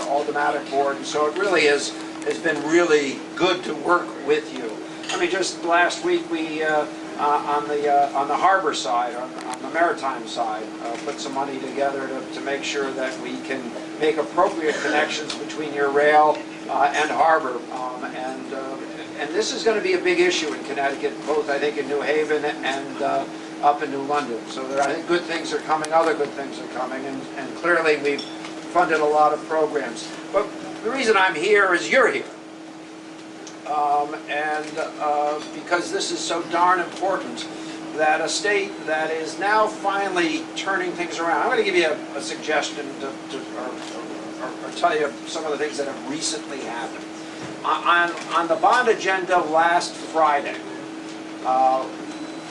Aldermanic Board, and so it really has been really good to work with you. I mean, just last week we on the harbor side, on the maritime side, put some money together to make sure that we can make appropriate connections between your rail and harbor, and this is going to be a big issue in Connecticut, both I think in New Haven and up in New London. So there, I think good things are coming, other good things are coming, and clearly we've funded a lot of programs. But the reason I'm here is you're here. Because this is so darn important that a state that is now finally turning things around. I'm going to give you a suggestion or tell you some of the things that have recently happened. On the bond agenda last Friday,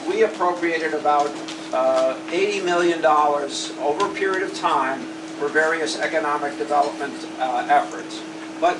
we appropriated about $80 million over a period of time for various economic development efforts. But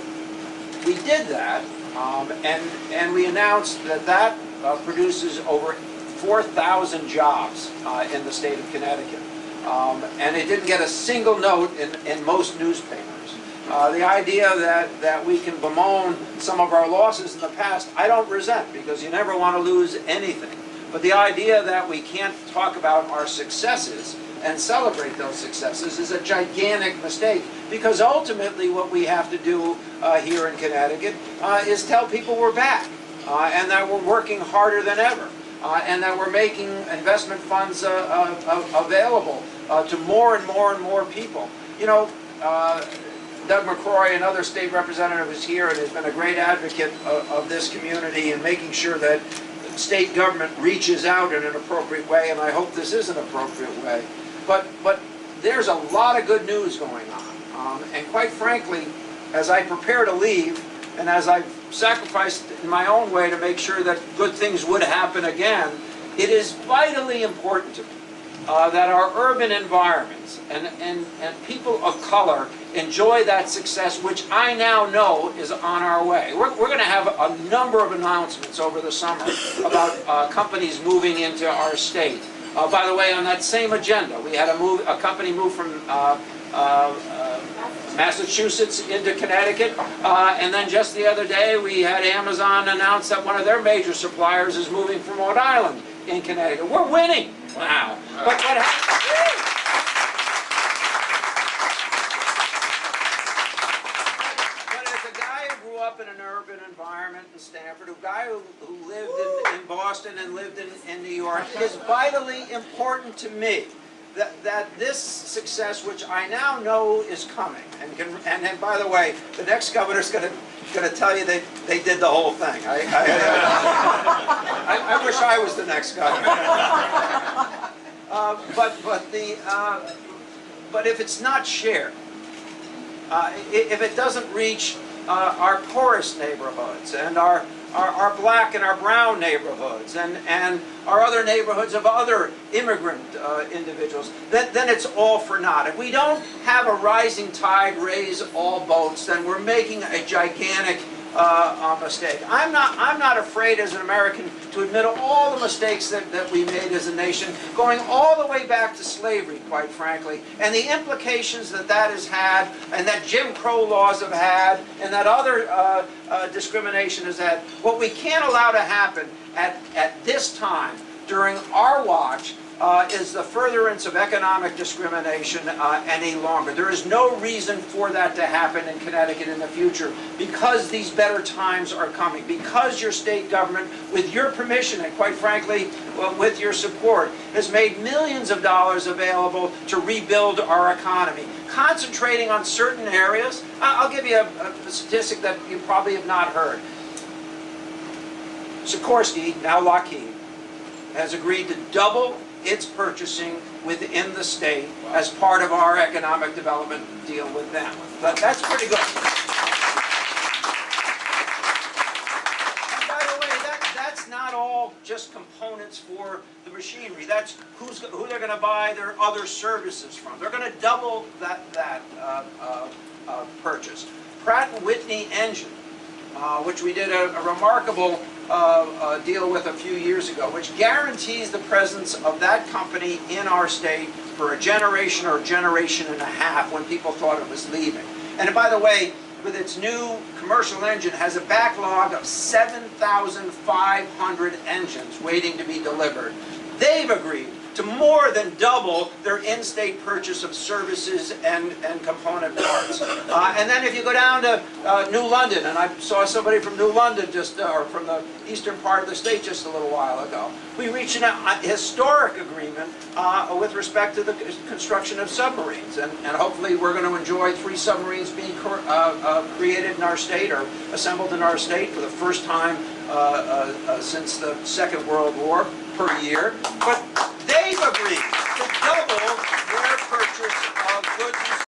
we did that, and we announced that produces over 4,000 jobs in the state of Connecticut. And it didn't get a single note in most newspapers. The idea that we can bemoan some of our losses in the past, I don't resent, because you never want to lose anything. But the idea that we can't talk about our successes and celebrate those successes is a gigantic mistake, because ultimately what we have to do here in Connecticut is tell people we're back, and that we're working harder than ever, and that we're making investment funds available to more and more and more people. You know, Doug McCrory, another state representative, is here and has been a great advocate of this community and making sure that state government reaches out in an appropriate way, and I hope this is an appropriate way. But there's a lot of good news going on. And quite frankly, as I prepare to leave, and as I've sacrificed in my own way to make sure that good things would happen again, it is vitally important to me that our urban environments and people of color enjoy that success, which I now know is on our way. We're going to have a number of announcements over the summer about companies moving into our state. By the way, on that same agenda, we had a company move from Massachusetts into Connecticut, and then just the other day we had Amazon announce that one of their major suppliers is moving from Rhode Island in Connecticut. We're winning! Wow. But what happened? In an urban environment in Stanford, a guy who lived in Boston and lived in New York, it is vitally important to me that this success, which I now know is coming, and by the way, the next governor's going to tell you they did the whole thing. I wish I was the next governor. But if it's not shared, if it doesn't reach our poorest neighborhoods and our black and our brown neighborhoods and our other neighborhoods of other immigrant individuals, then it's all for naught. If we don't have a rising tide raise all boats, then we're making a gigantic mistake. I'm not afraid as an American to admit all the mistakes that we made as a nation, going all the way back to slavery, quite frankly, and the implications that has had, and that Jim Crow laws have had, and that other discrimination has had. What we can't allow to happen at this time, during our watch, is the furtherance of economic discrimination any longer. There is no reason for that to happen in Connecticut in the future, because these better times are coming, because your state government, with your permission and quite frankly with your support, has made millions of dollars available to rebuild our economy, concentrating on certain areas. I'll give you a statistic that you probably have not heard. Sikorsky, now Lockheed, has agreed to double its purchasing within the state as part of our economic development deal with them. That's pretty good. And by the way, that's not all just components for the machinery. That's who they're going to buy their other services from. They're going to double that purchase. Pratt & Whitney engine, which we did a remarkable deal with a few years ago, which guarantees the presence of that company in our state for a generation or a generation and a half when people thought it was leaving. And by the way, with its new commercial engine, has a backlog of 7,500 engines waiting to be delivered. They've agreed to more than double their in-state purchase of services and component parts. And then if you go down to New London, and I saw somebody from New London or from the eastern part of the state just a little while ago, we reached a historic agreement with respect to the construction of submarines. And hopefully we're going to enjoy 3 submarines being created in our state or assembled in our state for the first time since the Second World War per year. But they've agreed.